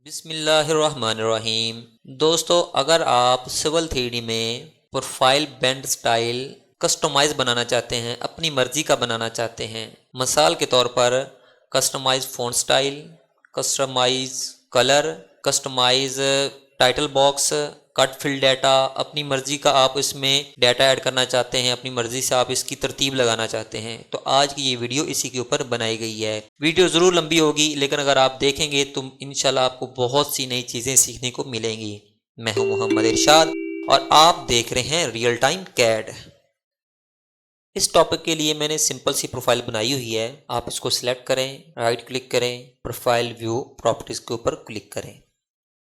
बिस्मिल्लाहिर्रहमानिर्रहीम। दोस्तों, अगर आप सिविल 3D में प्रोफाइल बेंड स्टाइल कस्टमाइज बनाना चाहते हैं, अपनी मर्जी का बनाना चाहते हैं, मिसाल के तौर पर customize font style, customize colour, customize title box, cut fill data, अपनी मर्जी का आप इसमें डाटा ऐड करना चाहते हैं, अपनी मर्जी से आप इसकी तरतीब लगाना चाहते हैं, तो आज की ये वीडियो इसी के ऊपर बनाई गई है। वीडियो ज़रूर लंबी होगी, लेकिन अगर आप देखेंगे तो इंशाल्लाह आपको बहुत सी नई चीज़ें सीखने को मिलेंगी। मैं हूं मोहम्मद इरशाद और आप देख रहे हैं रियल टाइम कैड। इस टॉपिक के लिए मैंने सिंपल सी प्रोफाइल बनाई हुई है। आप इसको सिलेक्ट करें, राइट क्लिक करें, प्रोफाइल व्यू प्रॉपर्टीज़ के ऊपर क्लिक करें।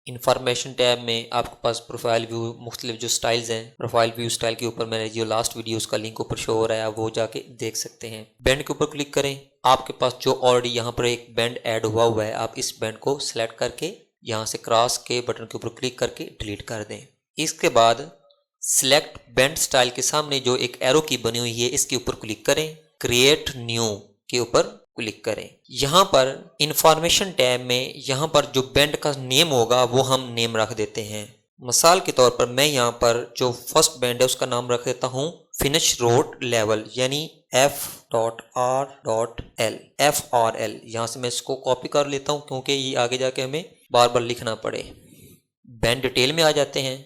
इन्फॉर्मेशन टैब में आपके पास प्रोफाइल व्यू मुख्तलिफ जो स्टाइल्स हैं, प्रोफाइल व्यू स्टाइल के ऊपर मैंने जो लास्ट वीडियो उसका लिंक ऊपर शो हो रहा है, आप वो जाके देख सकते हैं। बैंड के ऊपर क्लिक करें। आपके पास जो ऑलरेडी यहाँ पर एक बैंड ऐड हुआ है, आप इस बैंड को सिलेक्ट करके यहाँ से क्रॉस के बटन के ऊपर क्लिक करके डिलीट कर दें। इसके बाद सिलेक्ट बैंड स्टाइल के सामने जो एक एरो की बनी हुई है, इसके ऊपर क्लिक करें। क्रिएट न्यू के ऊपर क्लिक करें। यहाँ पर इंफॉर्मेशन टैब में यहाँ पर जो बैंड का नेम होगा वो हम नेम रख देते हैं। मिसाल के तौर पर मैं यहाँ पर जो फर्स्ट बैंड है उसका नाम रख देता हूँ फिनिश रोड लेवल, यानी F.R.L। यहाँ से मैं इसको कॉपी कर लेता हूँ क्योंकि ये आगे जाके हमें बार बार लिखना पड़े। बैंड डिटेल में आ जाते हैं।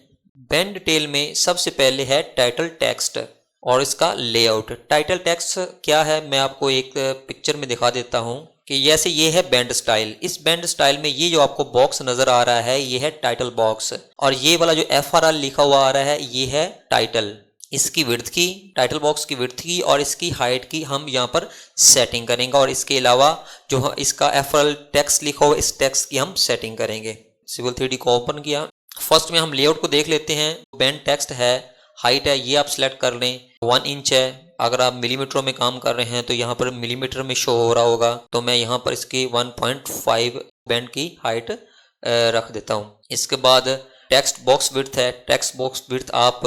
बैंड डिटेल में सबसे पहले है टाइटल टेक्स्ट और इसका लेआउट। टाइटल टेक्स्ट क्या है मैं आपको एक पिक्चर में दिखा देता हूं कि जैसे ये है बैंड स्टाइल। इस बैंड स्टाइल में ये जो आपको बॉक्स नजर आ रहा है ये है टाइटल बॉक्स, और ये वाला जो FRL लिखा हुआ आ रहा है ये है टाइटल। इसकी विड्थ की, टाइटल बॉक्स की विड्थ की और इसकी हाइट की हम यहाँ पर सेटिंग करेंगे, और इसके अलावा जो इसका FRL टेक्स्ट लिखा हुआ इस टेक्स्ट की हम सेटिंग करेंगे। सिविल 3D को ओपन किया। फर्स्ट में हम लेआउट को देख लेते हैं। बैंड टेक्स्ट है, हाइट है, ये आप सिलेक्ट कर लें। 1 इंच है। अगर आप मिलीमीटर में काम कर रहे हैं तो यहाँ पर मिलीमीटर में शो हो रहा होगा, तो मैं यहाँ पर इसकी 1.5 बैंड की हाइट रख देता हूँ। इसके बाद टेक्स्ट बॉक्स विड्थ है। टेक्स्ट बॉक्स विड्थ आप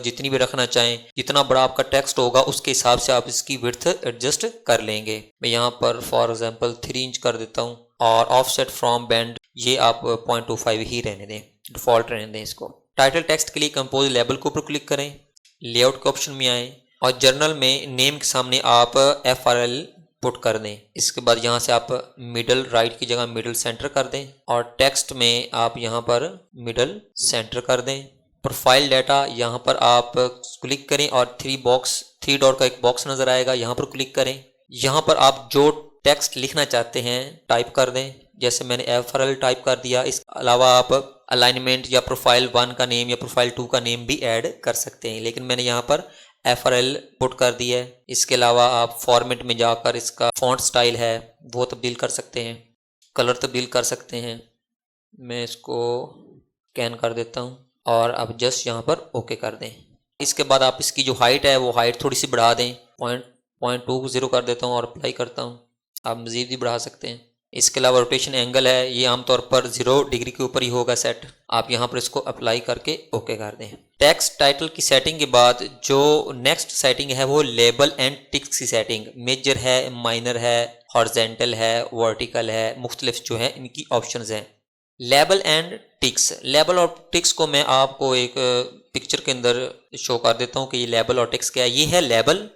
जितनी भी रखना चाहें, जितना बड़ा आपका टेक्स्ट होगा उसके हिसाब से आप इसकी विड्थ एडजस्ट कर लेंगे। मैं यहाँ पर फॉर एग्जांपल 3 इंच कर देता हूँ, और ऑफसेट फ्रॉम बैंड ये आप 0.25 ही रहने दें, डिफॉल्ट रहने दें इसको। टाइटल टेक्स्ट के लिए कंपोज लेबल के ऊपर क्लिक करें, लेआउट के ऑप्शन में आए और जर्नल में नेम के सामने आप FRL पुट कर दें। इसके बाद यहाँ से आप मिडल राइट की जगह मिडल सेंटर कर दें, और टेक्स्ट में आप यहाँ पर मिडल सेंटर कर दें। प्रोफाइल डाटा यहाँ पर आप क्लिक करें और 3 डॉट का एक बॉक्स नजर आएगा, यहाँ पर क्लिक करें। यहाँ पर आप जो टेक्स्ट लिखना चाहते हैं टाइप कर दें, जैसे मैंने FRL टाइप कर दिया। इसके अलावा आप अलाइनमेंट या प्रोफाइल 1 का नेम या प्रोफाइल 2 का नेम भी ऐड कर सकते हैं, लेकिन मैंने यहाँ पर FRL पुट कर दिया है। इसके अलावा आप फॉर्मेट में जाकर इसका फॉन्ट स्टाइल है वो तब्दील कर सकते हैं, कलर तब्दील कर सकते हैं। मैं इसको स्कैन कर देता हूँ और अब जस्ट यहाँ पर ओके कर दें। इसके बाद आप इसकी जो हाइट है वो हाइट थोड़ी सी बढ़ा दें, 0.20 कर देता हूँ और अप्लाई करता हूँ। आप मज़ीद भी बढ़ा सकते हैं। इसके अलावा रोटेशन एंगल है, ये आमतौर पर 0 डिग्री के ऊपर ही होगा सेट। आप यहाँ पर इसको अप्लाई करके ओके कर दें। टेक्स्ट टाइटल की सेटिंग के बाद जो नेक्स्ट सेटिंग है वो लेबल एंड टिक्स की सेटिंग। मेजर है, माइनर है, हॉरिजॉन्टल है, वर्टिकल है, मुख्तलिफ जो है इनकी ऑप्शंस हैं। लेबल एंड टिक्स, लेबल और टिक्स को मैं आपको एक पिक्चर के अंदर शो कर देता हूँ कि ये लेबल और टिक्स क्या है। ये है लेबल,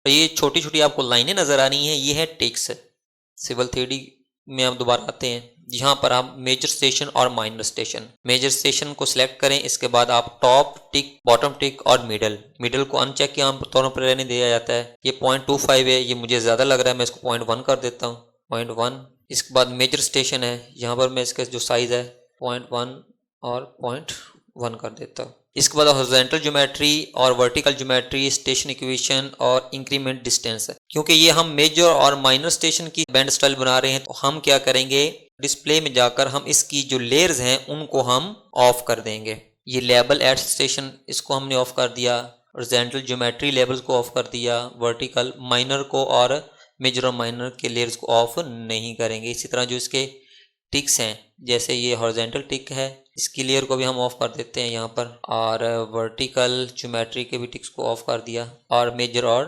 ये छोटी छोटी आपको लाइनें नजर आ रही हैं, ये है टिक्स। सिविल 3D में हम दोबारा आते हैं। यहाँ पर आप मेजर स्टेशन और माइनर स्टेशन, मेजर स्टेशन को सिलेक्ट करें। इसके बाद आप टॉप टिक, बॉटम टिक और मिडल को अनचेक के आम तौर पर रहने दिया जाता है। ये 0.25 है, ये मुझे ज़्यादा लग रहा है, मैं इसको 0.1 कर देता हूँ, 0.1। इसके बाद मेजर स्टेशन है, यहाँ पर मैं इसका जो साइज़ है 0.1 और 0.1 कर देता हूँ। इसके बाद हॉरिजॉन्टल ज्योमेट्री और वर्टिकल ज्योमेट्री, स्टेशन इक्वेशन और इंक्रीमेंट डिस्टेंस। क्योंकि ये हम मेजर और माइनर स्टेशन की बैंड स्टाइल बना रहे हैं, तो हम क्या करेंगे, डिस्प्ले में जाकर हम इसकी जो लेयर्स हैं उनको हम ऑफ कर देंगे। ये लेबल एट स्टेशन, इसको हमने ऑफ कर दिया। हॉरिजॉन्टल ज्योमेट्री लेबल्स को ऑफ कर दिया, वर्टिकल, माइनर को और मेजर और माइनर के लेयर्स को ऑफ नहीं करेंगे। इसी तरह जो इसके टिक्स हैं, जैसे ये हॉरिजॉन्टल टिक है, इसकी लेयर को भी हम ऑफ कर देते हैं यहाँ पर, और वर्टिकल ज्योमेट्री के भी टिक्स को ऑफ कर दिया, और मेजर और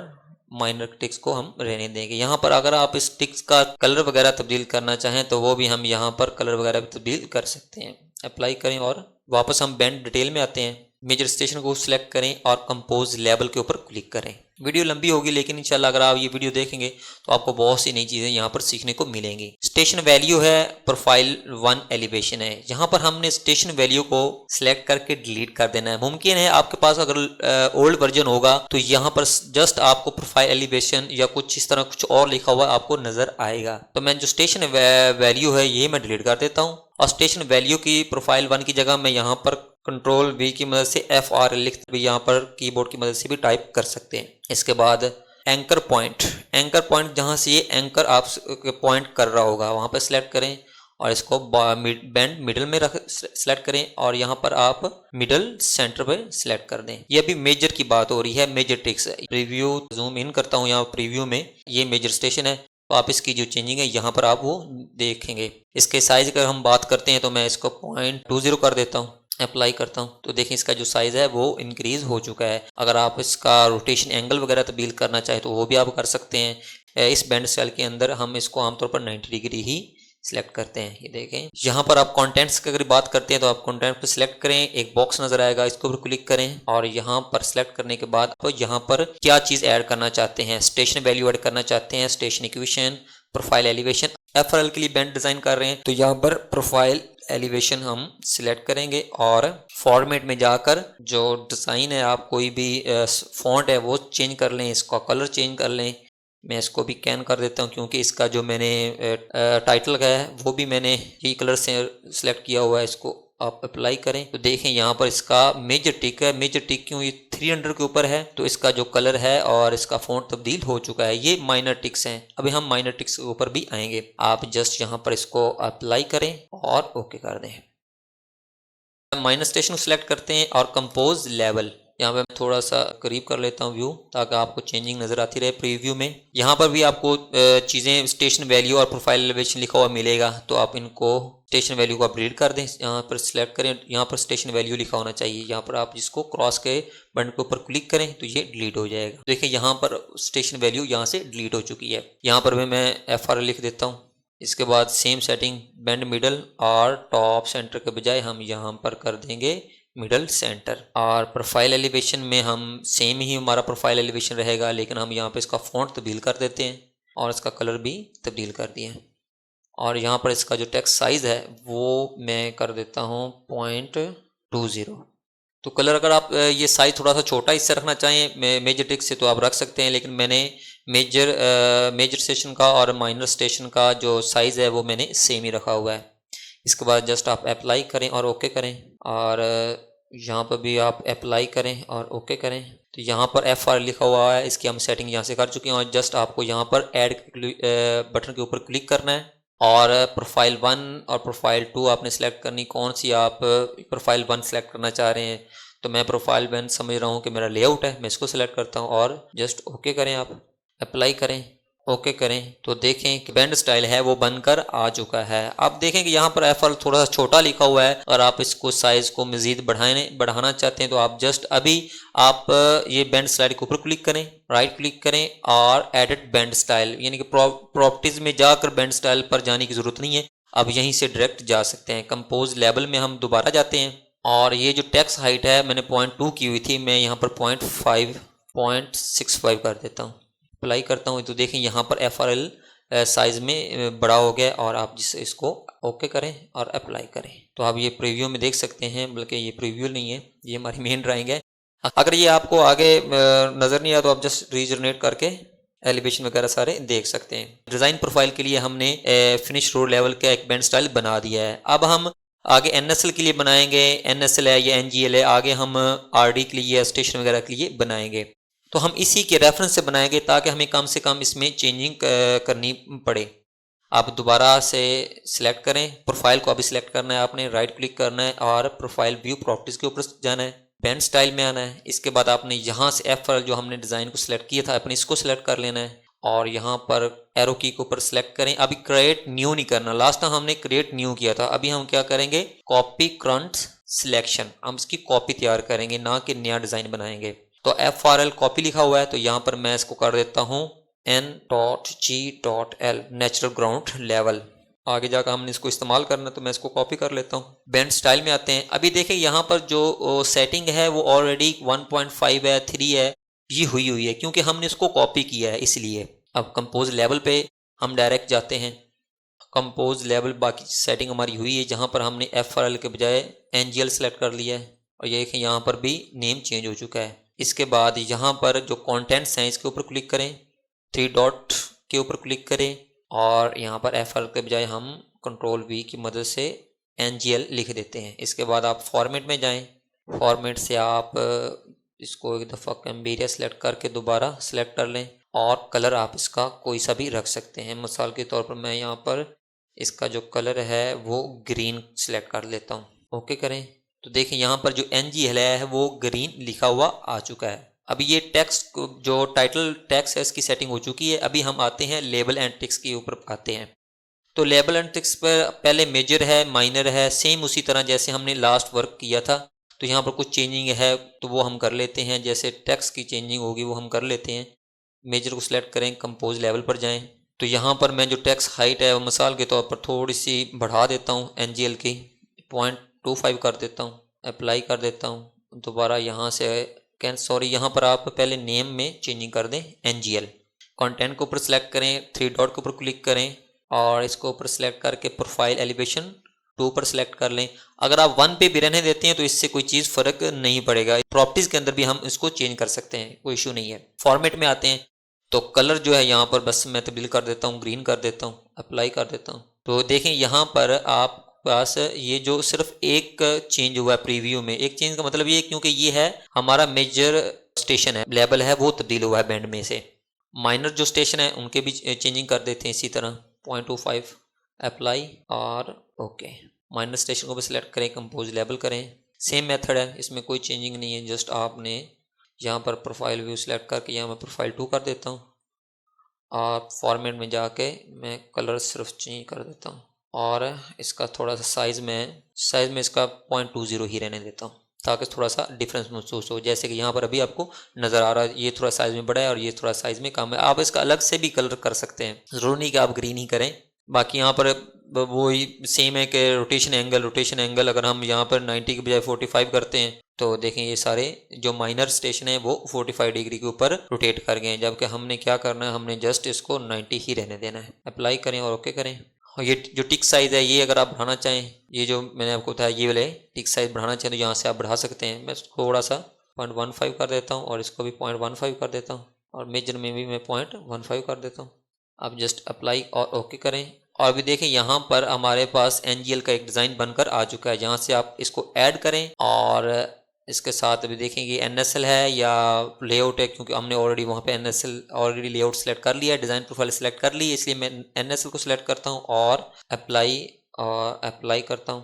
माइनर टिक्स को हम रहने देंगे। यहाँ पर अगर आप इस टिक्स का कलर वगैरह तब्दील करना चाहें तो वो भी हम यहाँ पर कलर वगैरह भी तब्दील कर सकते हैं। अप्लाई करें और वापस हम बेंड डिटेल में आते हैं। मेजर स्टेशन को सिलेक्ट करें और कंपोज लेवल के ऊपर क्लिक करें। वीडियो लंबी होगी लेकिन इंशाल्लाह अगर आप ये वीडियो देखेंगे तो आपको बहुत सी नई चीज़ें यहाँ पर सीखने को मिलेंगी। स्टेशन वैल्यू है प्रोफाइल 1 एलिवेशन है। यहाँ पर हमने स्टेशन वैल्यू को सिलेक्ट करके डिलीट कर देना है। मुमकिन है आपके पास अगर ओल्ड वर्जन होगा तो यहाँ पर जस्ट आपको प्रोफाइल एलिवेशन या कुछ इस तरह कुछ और लिखा हुआ आपको नजर आएगा। तो मैं जो स्टेशन वैल्यू है ये मैं डिलीट कर देता हूँ और स्टेशन वैल्यू की प्रोफाइल 1 की जगह मैं यहाँ पर कंट्रोल V की मदद से FR लिख भी यहाँ पर कीबोर्ड की मदद से भी टाइप कर सकते हैं। इसके बाद एंकर पॉइंट जहाँ से ये एंकर आप पॉइंट कर रहा होगा वहाँ पर सिलेक्ट करें और इसको बेंड मिडल में सिलेक्ट करें और यहाँ पर आप मिडल सेंटर पे सिलेक्ट कर दें। ये अभी मेजर की बात हो रही है, major ticks. Preview zoom in करता हूँ, यहाँ प्रीव्यू में ये मेजर स्टेशन है तो आप इसकी जो चेंजिंग है यहाँ पर आप वो देखेंगे। इसके साइज की हम बात करते हैं तो मैं इसको 0.20 कर देता हूँ। अप्लाई करता हूँ तो देखें इसका जो साइज़ है वो इंक्रीज़ हो चुका है। अगर आप इसका रोटेशन एंगल वगैरह तब्दील करना चाहें तो वो भी आप कर सकते हैं। इस बैंड स्टाइल के अंदर हम इसको आमतौर पर 90 डिग्री ही सिलेक्ट करते हैं। ये देखें यहाँ पर आप कंटेंट्स की अगर बात करते हैं तो आप कंटेंट पर सिलेक्ट करें, एक बॉक्स नजर आएगा, इसको ऊपर क्लिक करें और यहाँ पर सिलेक्ट करने के बाद तो यहाँ पर क्या चीज़ ऐड करना चाहते हैं, स्टेशन वैल्यू ऐड करना चाहते हैं, station equation, profile elevation. FRL के लिए बैंड डिज़ाइन कर रहे हैं तो यहाँ पर प्रोफाइल एलिवेशन हम सिलेक्ट करेंगे और फॉर्मेट में जाकर जो डिज़ाइन है आप कोई भी फॉन्ट है वो चेंज कर लें, इसका कलर चेंज कर लें। मैं इसको भी कैन कर देता हूँ क्योंकि इसका जो मैंने टाइटल का है वो भी मैंने यही कलर से सिलेक्ट किया हुआ है। इसको आप अप्लाई करें तो देखें यहाँ पर इसका मेजर टिक है। मेजर टिक क्यों, ये 300 के ऊपर है तो इसका जो कलर है और इसका फॉन्ट तब्दील हो चुका है। ये माइनर टिक्स हैं, अभी हम माइनर टिक्स के ऊपर भी आएंगे। आप जस्ट यहाँ पर इसको अप्लाई करें और ओके कर दें। माइनर स्टेशन को सिलेक्ट करते हैं और कंपोज लेवल, यहाँ पे मैं थोड़ा सा करीब कर लेता हूँ व्यू ताकि आपको चेंजिंग नज़र आती रहे प्रीव्यू में। यहाँ पर भी आपको चीज़ें स्टेशन वैल्यू और प्रोफाइल एलिवेशन लिखा हुआ मिलेगा तो आप इनको स्टेशन वैल्यू को अपडेट कर दें। यहाँ पर सिलेक्ट करें, यहाँ पर स्टेशन वैल्यू लिखा होना चाहिए। यहाँ पर आप जिसको क्रॉस के बटन के ऊपर क्लिक करें तो ये डिलीट हो जाएगा। देखिए यहाँ पर स्टेशन वैल्यू यहाँ से डिलीट हो चुकी है। यहाँ पर भी मैं FR लिख देता हूँ। इसके बाद सेम सेटिंग, बेंड मिडल और टॉप सेंटर के बजाय हम यहाँ पर कर देंगे मिडल सेंटर। और प्रोफाइल एलिवेशन में हम सेम ही हमारा प्रोफाइल एलिवेशन रहेगा लेकिन हम यहाँ पे इसका फॉन्ट तब्दील कर देते हैं और इसका कलर भी तब्दील कर दिए हैं। और यहाँ पर इसका जो टेक्स्ट साइज़ है वो मैं कर देता हूँ 0.20। तो कलर अगर आप ये साइज़ थोड़ा सा छोटा इससे रखना चाहें मेजर टिक से तो आप रख सकते हैं, लेकिन मैंने मेजर स्टेशन का और माइनर स्टेशन का जो साइज़ है वो मैंने सेम ही रखा हुआ है। इसके बाद जस्ट आप अप्लाई करें और ओके करें और यहाँ पर भी आप अप्लाई करें और ओके करें। तो यहाँ पर FR लिखा हुआ है, इसकी हम सेटिंग यहाँ से कर चुके हैं और जस्ट आपको यहाँ पर ऐड बटन के ऊपर क्लिक करना है और प्रोफाइल 1 और प्रोफाइल 2 आपने सेलेक्ट करनी। कौन सी आप प्रोफाइल 1 सेलेक्ट करना चाह रहे हैं तो मैं प्रोफाइल 1 समझ रहा हूँ कि मेरा लेआउट है, मैं इसको सिलेक्ट करता हूँ और जस्ट ओके करें, आप अप्लाई करें, ओके करें। तो देखें कि बैंड स्टाइल है वो बनकर आ चुका है। आप देखें कि यहाँ पर FR थोड़ा सा छोटा लिखा हुआ है और आप इसको साइज़ को मज़ीद बढ़ाना चाहते हैं तो आप जस्ट अभी आप ये बैंड स्टाइल के ऊपर क्लिक करें, राइट क्लिक करें और एडिट बैंड स्टाइल यानी कि प्रॉपर्टीज़ में जाकर बैंड स्टाइल पर जाने की ज़रूरत नहीं है, अब यहीं से डायरेक्ट जा सकते हैं। कंपोज लेवल में हम दोबारा जाते हैं और ये जो टेक्स्ट हाइट है मैंने 0.2 की हुई थी, मैं यहाँ पर 0.65 कर देता हूँ, अप्लाई करता हूँ। तो देखें यहाँ पर FRL साइज़ में बड़ा हो गया और आप जिससे इसको ओके करें और अप्लाई करें तो आप ये प्रीव्यू में देख सकते हैं, बल्कि ये प्रीव्यू नहीं है, ये हमारी मेन ड्राइंग है। अगर ये आपको आगे नज़र नहीं आया तो आप जस्ट रीजनरेट करके एलिवेशन वगैरह सारे देख सकते हैं। डिज़ाइन प्रोफाइल के लिए हमने फिनिश रोड लेवल का एक बैंड स्टाइल बना दिया है। अब हम आगे NSL के लिए बनाएंगे, NSL है या NGL है, आगे हम RD के लिए या स्टेशन वगैरह के लिए बनाएंगे तो हम इसी के रेफरेंस से बनाएंगे ताकि हमें कम से कम इसमें चेंजिंग करनी पड़े। आप दोबारा से सिलेक्ट करें, प्रोफाइल को अभी सिलेक्ट करना है आपने, राइट क्लिक करना है और प्रोफाइल व्यू प्रॉपर्टीज़ के ऊपर जाना है, बैंड स्टाइल में आना है। इसके बाद आपने यहाँ से FRL जो हमने डिज़ाइन को सिलेक्ट किया था अपने इसको सिलेक्ट कर लेना है और यहाँ पर एरो की के ऊपर सिलेक्ट करें। अभी क्रिएट न्यू नहीं करना, लास्ट टाइम हमने क्रिएट न्यू किया था। अभी हम क्या करेंगे, कॉपी करंट सिलेक्शन, हम इसकी कॉपी तैयार करेंगे ना कि नया डिज़ाइन बनाएंगे। तो FRL कॉपी लिखा हुआ है, तो यहाँ पर मैं इसको कर देता हूँ n.g.l नेचुरल ग्राउंड लेवल। आगे जाकर हमने इसको इस्तेमाल करना, तो मैं इसको कॉपी कर लेता हूँ। बेंड स्टाइल में आते हैं। अभी देखें यहाँ पर जो सेटिंग है वो ऑलरेडी 1.5 है, 3 है, ये हुई है क्योंकि हमने इसको कॉपी किया है इसलिए। अब कंपोज लेवल पे हम डायरेक्ट जाते हैं। कंपोज लेवल बाकी सेटिंग हमारी हुई है, जहाँ पर हमने FRL के बजाय NGL सेलेक्ट कर लिया है और ये देखें यहाँ पर भी नेम चेंज हो चुका है। इसके बाद यहाँ पर जो कंटेंट्स हैं इसके ऊपर क्लिक करें, 3 डॉट के ऊपर क्लिक करें और यहाँ पर FRL के बजाय हम Ctrl+V की मदद से NGL लिख देते हैं। इसके बाद आप फॉर्मेट में जाएं, फॉर्मेट से आप इसको एक दफ़ा कैम्बिरिया सेलेक्ट करके दोबारा सेलेक्ट कर लें और कलर आप इसका कोई सा भी रख सकते हैं। मिसाल के तौर पर मैं यहाँ पर इसका जो कलर है वो ग्रीन सेलेक्ट कर लेता हूँ, ओके करें। तो देखें यहाँ पर जो NGL है वो ग्रीन लिखा हुआ आ चुका है। अभी ये टेक्स्ट जो टाइटल टेक्स्ट है इसकी सेटिंग हो चुकी है। अभी हम आते हैं लेबल एंड टेक्स्ट के ऊपर आते हैं। तो लेबल एंड टेक्स्ट पर पहले मेजर है, माइनर है, सेम उसी तरह जैसे हमने लास्ट वर्क किया था। तो यहाँ पर कुछ चेंजिंग है तो वो हम कर लेते हैं, जैसे टेक्स्ट की चेंजिंग होगी वो हम कर लेते हैं। मेजर को सिलेक्ट करें, कंपोज लेवल पर जाएं। तो यहाँ पर मैं जो टेक्स्ट हाइट है वो मिसाल के तौर पर थोड़ी सी बढ़ा देता हूँ, NGL की 0.25 कर देता हूँ, अप्लाई कर देता हूँ। दोबारा यहाँ से यहाँ पर आप पहले नेम में चेंजिंग कर दें NGL। कंटेंट के ऊपर सेलेक्ट करें, 3 डॉट के ऊपर क्लिक करें और इसको ऊपर सेलेक्ट करके प्रोफाइल एलिवेशन 2 पर सेलेक्ट कर लें। अगर आप 1 पे भी रहने देते हैं तो इससे कोई चीज़ फ़र्क नहीं पड़ेगा। प्रॉपर्टीज के अंदर भी हम इसको चेंज कर सकते हैं, कोई इशू नहीं है। फॉर्मेट में आते हैं तो कलर जो है यहाँ पर बस मैं तब्दील कर देता हूँ, ग्रीन कर देता हूँ, अप्लाई कर देता हूँ। तो देखें यहाँ पर आप पास ये जो सिर्फ एक चेंज हुआ है प्रीव्यू में। एक चेंज का मतलब ये क्योंकि ये है हमारा मेजर स्टेशन है, लेवल है वो तब्दील हुआ है बैंड में से। माइनर जो स्टेशन है उनके भी चेंजिंग कर देते हैं इसी तरह 0.25 अप्लाई और ओके। माइनर स्टेशन को भी सिलेक्ट करें, कंपोज लेवल करें, सेम मेथड है, इसमें कोई चेंजिंग नहीं है। जस्ट आपने यहाँ पर प्रोफाइल व्यू सिलेक्ट करके यहाँ मैं प्रोफाइल 2 कर देता हूँ और फॉर्मेट में जाके मैं कलर सिर्फ चेंज कर देता हूँ और इसका थोड़ा सा साइज़ में इसका 0.20 ही रहने देता हूँ ताकि थोड़ा सा डिफरेंस महसूस हो। जैसे कि यहाँ पर अभी आपको नज़र आ रहा है, ये थोड़ा साइज़ में बड़ा है और ये थोड़ा साइज़ में कम है। आप इसका अलग से भी कलर कर सकते हैं, ज़रूरी नहीं कि आप ग्रीन ही करें। बाकी यहाँ पर वो ही सेम है कि रोटेशन एंगल अगर हम यहाँ पर 90 के बजाय 45 करते हैं तो देखें ये सारे जो माइनर स्टेशन है वो 45 डिग्री के ऊपर रोटेट कर गए हैं, जबकि हमने क्या करना है, हमने जस्ट इसको 90 ही रहने देना है। अप्लाई करें और ओके करें। और ये जो टिक साइज़ है ये अगर आप बढ़ाना चाहें, ये जो मैंने आपको बताया ये वाले टिक साइज़ बढ़ाना चाहें तो यहाँ से आप बढ़ा सकते हैं। मैं थोड़ा सा 0.15 कर देता हूँ और इसको भी 0.15 कर देता हूँ और मेजर में भी मैं 0.15 कर देता हूँ। आप जस्ट अप्लाई और ओके करें और अभी देखें यहाँ पर हमारे पास NGL का एक डिज़ाइन बनकर आ चुका है, जहाँ से आप इसको ऐड करें और इसके साथ अभी देखेंगे NSL है या लेआउट है, क्योंकि हमने ऑलरेडी वहाँ पे NSL ऑलरेडी लेआउट सेलेक्ट कर लिया है, डिज़ाइन प्रोफाइल सेलेक्ट कर ली, इसलिए मैं NSL को सिलेक्ट करता हूँ और अप्लाई करता हूँ।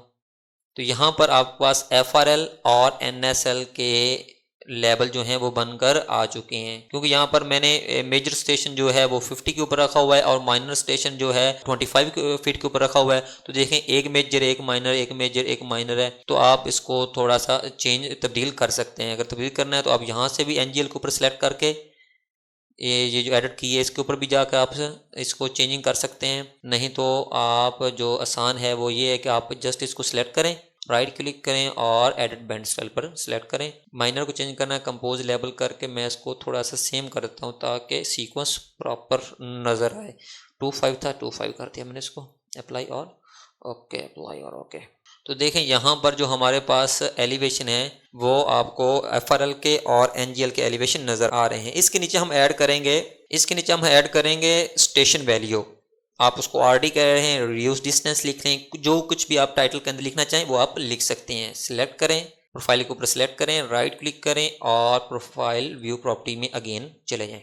तो यहाँ पर आपके पास FRL और NSL के लेवल जो हैं वो बनकर आ चुके हैं, क्योंकि यहाँ पर मैंने मेजर स्टेशन जो है वो 50 के ऊपर रखा हुआ है और माइनर स्टेशन जो है 25 फीट के ऊपर रखा हुआ है। तो देखें एक मेजर एक माइनर, एक मेजर एक माइनर है, तो आप इसको थोड़ा सा तब्दील कर सकते हैं। अगर तब्दील करना है तो आप यहाँ से भी NGL के ऊपर सेलेक्ट करके ये जो एडिट की है इसके ऊपर भी जाकर आप इसको चेंजिंग कर सकते हैं। नहीं तो आप जो आसान है वो ये है कि आप जस्ट इसको सिलेक्ट करें, राइट क्लिक करें और एडिट बैंड स्टाइल पर सिलेक्ट करें। माइनर को चेंज करना है, कंपोज लेवल करके मैं इसको थोड़ा सा सेम कर देता हूँ ताकि सीक्वेंस प्रॉपर नज़र आए। 25 था, 25 कर दिया मैंने इसको, अप्लाई और ओके, अप्लाई और ओके। तो देखें यहाँ पर जो हमारे पास एलिवेशन है वो आपको FRL के और NGL के एलिवेशन नज़र आ रहे हैं। इसके नीचे हम ऐड करेंगे स्टेशन वैल्यू। आप उसको RD कह रहे हैं, रिड्यूस डिस्टेंस लिख लें, जो कुछ भी आप टाइटल के अंदर लिखना चाहें वो आप लिख सकते हैं। सिलेक्ट करें, प्रोफाइल के ऊपर सेलेक्ट करें, राइट क्लिक करें और प्रोफाइल व्यू प्रॉपर्टी में अगेन चले जाएं।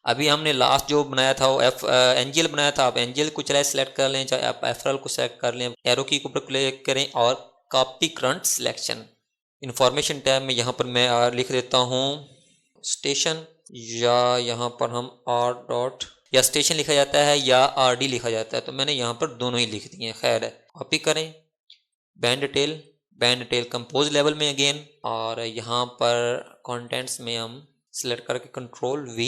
अभी हमने लास्ट जो बनाया था वो NGL बनाया था, आप NGL को चाहे सेलेक्ट कर लें, चाहे आप FRL को सेलेक्ट कर लें। एरो की के ऊपर क्लिक करें और copy current selection information tab में यहाँ पर मैं लिख देता हूँ स्टेशन, या यहाँ पर हम R. या स्टेशन लिखा जाता है या RD लिखा जाता है, तो मैंने यहाँ पर दोनों ही लिख दिए हैं। खैर है, कॉपी करें, बैंड टेल कंपोज लेवल में अगेन और यहाँ पर कंटेंट्स में हम सिलेक्ट करके कंट्रोल V,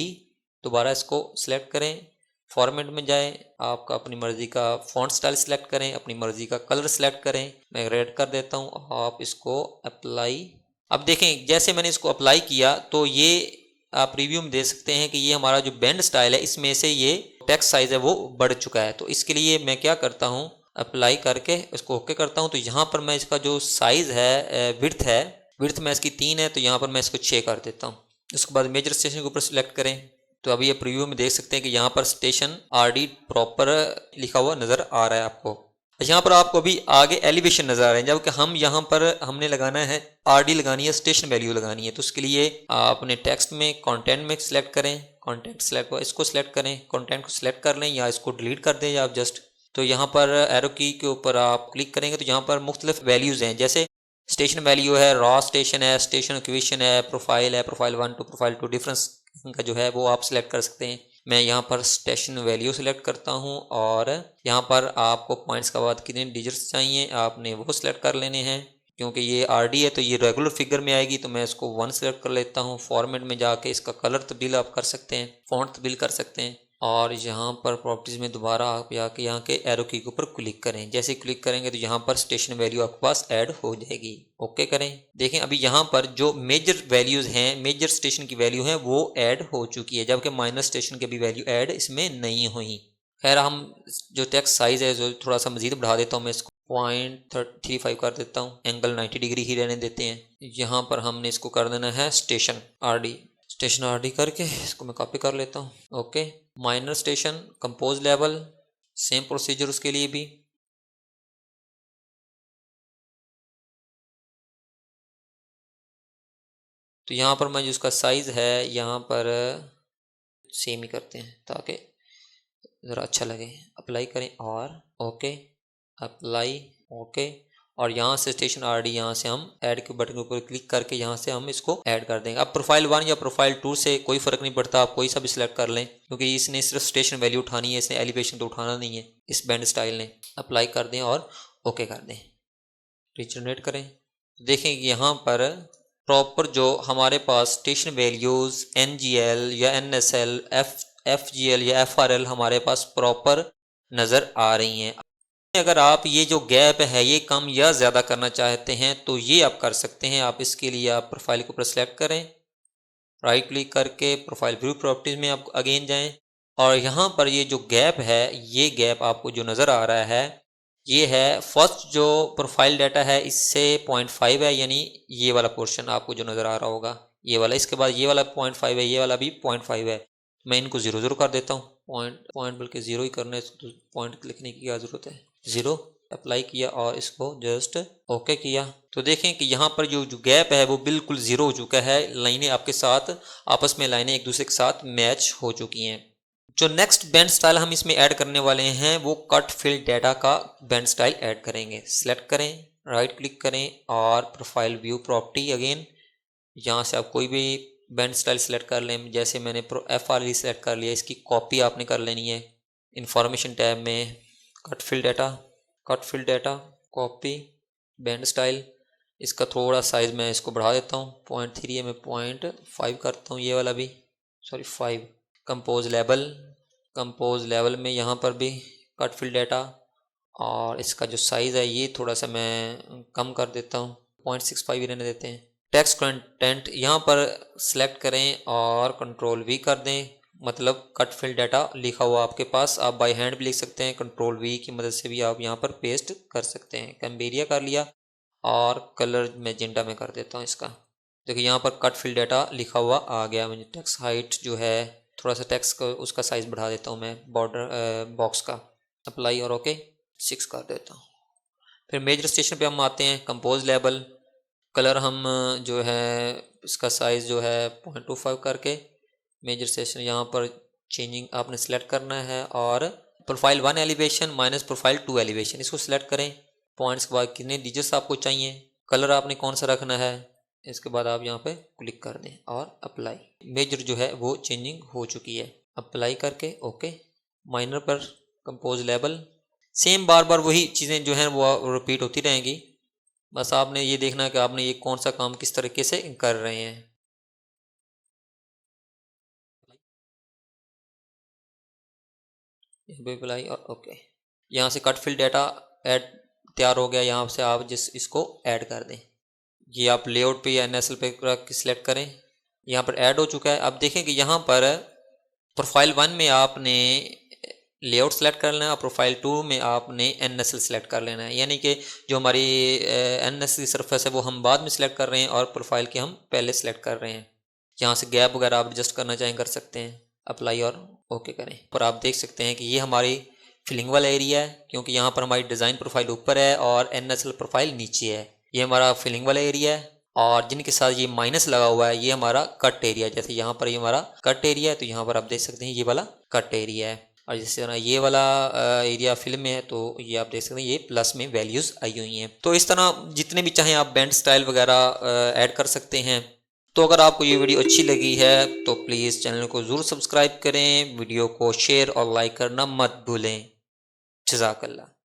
दोबारा इसको सिलेक्ट करें, फॉर्मेट में जाएं, आपका अपनी मर्ज़ी का फॉन्ट स्टाइल सिलेक्ट करें, अपनी मर्ज़ी का कलर सिलेक्ट करें, मैं रेड कर देता हूँ, आप इसको अप्लाई। अब देखें जैसे मैंने इसको अप्लाई किया तो ये आप रिव्यू में देख सकते हैं कि ये हमारा जो बेंड स्टाइल है इसमें से ये टेक्स्ट साइज़ है वो बढ़ चुका है। तो इसके लिए मैं क्या करता हूँ, अप्लाई करके इसको ओके करता हूँ। तो यहाँ पर मैं इसका जो साइज़ है विड्थ में इसकी 3 है, तो यहाँ पर मैं इसको 6 कर देता हूँ। उसके बाद मेजर स्टेशन के ऊपर सिलेक्ट करें, तो अभी ये प्रीव्यू में देख सकते हैं कि यहाँ पर स्टेशन RD प्रॉपर लिखा हुआ नज़र आ रहा है आपको। यहाँ पर आपको अभी आगे एलिवेशन नज़र आ रहे हैं, जबकि हम यहाँ पर हमने लगाना है RD लगानी है, स्टेशन वैल्यू लगानी है। तो उसके लिए अपने टेक्स्ट में कंटेंट में सिलेक्ट करें, कंटेंट सिलेक्ट इसको सिलेक्ट करें, कंटेंट को सिलेक्ट कर लें या इसको डिलीट कर दें या आप जस्ट। तो यहाँ पर एरो की के ऊपर आप क्लिक करेंगे तो यहाँ पर मुख्तलिफ वैल्यूज़ हैं, जैसे स्टेशन वैल्यू है, रॉ स्टेशन है, स्टेशन इक्वेशन है, प्रोफाइल 1 to प्रोफाइल 2 डिफरेंस का जो है वो आप सिलेक्ट कर सकते हैं। मैं यहाँ पर स्टेशन वैल्यू सिलेक्ट करता हूँ और यहाँ पर आपको पॉइंट्स के बाद कितने डिजिट्स चाहिए आपने वो सिलेक्ट कर लेने हैं। क्योंकि ये RD है तो ये रेगुलर फिगर में आएगी, तो मैं इसको 1 सिलेक्ट कर लेता हूँ। फॉर्मेट में जाके इसका कलर तब्दील आप कर सकते हैं, फॉन्ट तब्दील कर सकते हैं। और यहाँ पर प्रॉपर्टीज़ में दोबारा आप जाके यहाँ के एरो की के ऊपर क्लिक करें। जैसे क्लिक करेंगे तो यहाँ पर स्टेशन वैल्यू आपके पास ऐड हो जाएगी। ओके करें, देखें अभी यहाँ पर जो मेजर वैल्यूज़ हैं, मेजर स्टेशन की वैल्यू है वो ऐड हो चुकी है, जबकि माइनर स्टेशन की भी वैल्यू ऐड इसमें नहीं हुई। खैर हम जो टेक्स्ट साइज़ है जो थोड़ा सा मज़ीद बढ़ा देता हूँ, मैं इसको 0.35 कर देता हूँ, एंगल 90 डिग्री ही रहने देते हैं। यहाँ पर हमने इसको कर देना है स्टेशन RD करके इसको मैं कॉपी कर लेता हूँ। Okay, minor station compose level, same procedure उसके लिए भी। तो यहाँ पर मैं जो उसका साइज़ है यहाँ पर सेम ही करते हैं ताकि ज़रा अच्छा लगे। अप्लाई करें और ओके, अप्लाई ओके, और यहाँ से स्टेशन RD यहाँ से हम ऐड के बटन के ऊपर क्लिक करके यहाँ से हम इसको ऐड कर देंगे। अब प्रोफाइल 1 या प्रोफाइल 2 से कोई फ़र्क नहीं पड़ता, आप कोई सा भी सिलेक्ट कर लें, क्योंकि इसने सिर्फ स्टेशन वैल्यू उठानी है, इसने एलिवेशन तो उठाना नहीं है इस बैंड स्टाइल ने। अप्लाई कर दें और ओके कर दें, रीजनरेट करें। देखें कि यहाँ पर प्रॉपर जो हमारे पास स्टेशन वैल्यूज़ NGL या NSL FGL या FRL हमारे पास प्रॉपर नज़र आ रही हैं। अगर आप ये जो गैप है ये कम या ज़्यादा करना चाहते हैं तो ये आप कर सकते हैं। आप इसके लिए आप प्रोफाइल के ऊपर सेलेक्ट करें, राइट क्लिक करके प्रोफाइल व्यू प्रॉपर्टीज़ में आप अगेन जाएं और यहाँ पर ये जो गैप है, ये गैप आपको जो नज़र आ रहा है ये है फर्स्ट जो प्रोफाइल डाटा है इससे 0.5 है, यानी ये वाला पोर्शन आपको जो नज़र आ रहा होगा ये वाला। इसके बाद ये वाला 0.5 है, ये वाला भी 0.5 है। मैं इनको 0 कर देता हूँ, पॉइंट बल्कि 0 ही करना है, तो पॉइंट लिखने की क्या ज़रूरत है। 0 अप्लाई किया और इसको जस्ट ओके किया, तो देखें कि यहाँ पर जो गैप है वो बिल्कुल 0 हो चुका है। लाइनें आपके साथ आपस में लाइनें एक दूसरे के साथ मैच हो चुकी हैं। जो नेक्स्ट बैंड स्टाइल हम इसमें ऐड करने वाले हैं वो कट फिल डाटा का बैंड स्टाइल ऐड करेंगे। सिलेक्ट करें, राइट क्लिक करें और प्रोफाइल व्यू प्रॉपर्टी अगेन, यहाँ से आप कोई भी बैंड स्टाइल सेलेक्ट कर लें। जैसे मैंने FRL सेलेक्ट कर लिया, इसकी कॉपी आपने कर लेनी है। इंफॉर्मेशन टैब में cut fill data copy band style, इसका थोड़ा साइज़ मैं इसको बढ़ा देता हूँ, 0.3 है, मैं 0.5 करता हूँ, ये वाला भी 5। कंपोज लेवल में यहाँ पर भी कट फिल डाटा और इसका जो साइज़ है ये थोड़ा सा मैं कम कर देता हूँ, 0.65 रहने देते हैं। टेक्स्ट कंटेंट यहाँ पर सिलेक्ट करें और कंट्रोल V कर दें, मतलब कट फिल डाटा लिखा हुआ आपके पास, आप बाय हैंड भी लिख सकते हैं, कंट्रोल V की मदद से भी आप यहाँ पर पेस्ट कर सकते हैं। कैम्बेरिया कर लिया और कलर मैजेंटा में कर देता हूँ इसका। देखिए यहाँ पर कट फिल डाटा लिखा हुआ आ गया। मुझे टेक्स्ट हाइट जो है थोड़ा सा टेक्स्ट का उसका साइज़ बढ़ा देता हूँ मैं, बॉर्डर बॉक्स का। अप्लाई और ओके 6 कर देता हूँ। फिर मेजर स्टेशन पे हम आते हैं, कंपोज लेवल, कलर हम जो है इसका साइज़ जो है 0.25 करके मेजर स्टेशन यहाँ पर चेंजिंग आपने सेलेक्ट करना है और profile 1 elevation minus profile 2 elevation इसको सिलेक्ट करें। पॉइंट्स के बाद कितने डिजिट्स आपको चाहिए, कलर आपने कौन सा रखना है, इसके बाद आप यहाँ पे क्लिक कर दें और अप्लाई। मेजर जो है वो चेंजिंग हो चुकी है। अप्लाई करके ओके, माइनर पर कंपोज लेवल, सेम बार बार वही चीज़ें जो हैं वो रिपीट होती रहेंगी, बस आपने ये देखना है कि आपने ये कौन सा काम किस तरीके से कर रहे हैं। अप्लाई और ओके। यहाँ से कट फिल डाटा ऐड तैयार हो गया। यहाँ से आप इसको ऐड कर दें। ये आप लेआउट पे या NSL पे सिलेक्ट करें। यहाँ पर ऐड हो चुका है। अब देखें कि यहाँ पर प्रोफाइल 1 में आपने लेआउट सेलेक्ट कर लेना है और प्रोफाइल 2 में आपने NSL सेलेक्ट कर लेना है। यानी कि जो हमारी NSL की सरफेस है वो हम बाद में सिलेक्ट कर रहे हैं और प्रोफाइल के हम पहले सेलेक्ट कर रहे हैं। यहाँ से गैप वगैरह आप एडजस्ट करना चाहें कर सकते हैं। अप्लाई और ओके करें। पर आप देख सकते हैं कि ये हमारी फिलिंग वाला एरिया है, क्योंकि यहाँ पर हमारी डिज़ाइन प्रोफाइल ऊपर है और NSL प्रोफाइल नीचे है। ये हमारा फिलिंग वाला एरिया है और जिनके साथ ये माइनस लगा हुआ है ये हमारा कट एरिया। जैसे यहाँ पर ये हमारा कट एरिया है तो यहाँ पर आप देख सकते हैं ये वाला कट एरिया है। और जिस तरह ये वाला एरिया फिल में है तो ये आप देख सकते हैं ये प्लस में वैल्यूज़ आई हुई हैं। तो इस तरह जितने भी चाहें आप बैंड स्टाइल वगैरह ऐड कर सकते हैं। तो अगर आपको ये वीडियो अच्छी लगी है तो प्लीज़ चैनल को ज़रूर सब्सक्राइब करें, वीडियो को शेयर और लाइक करना मत भूलें। जज़ाकल्लाह।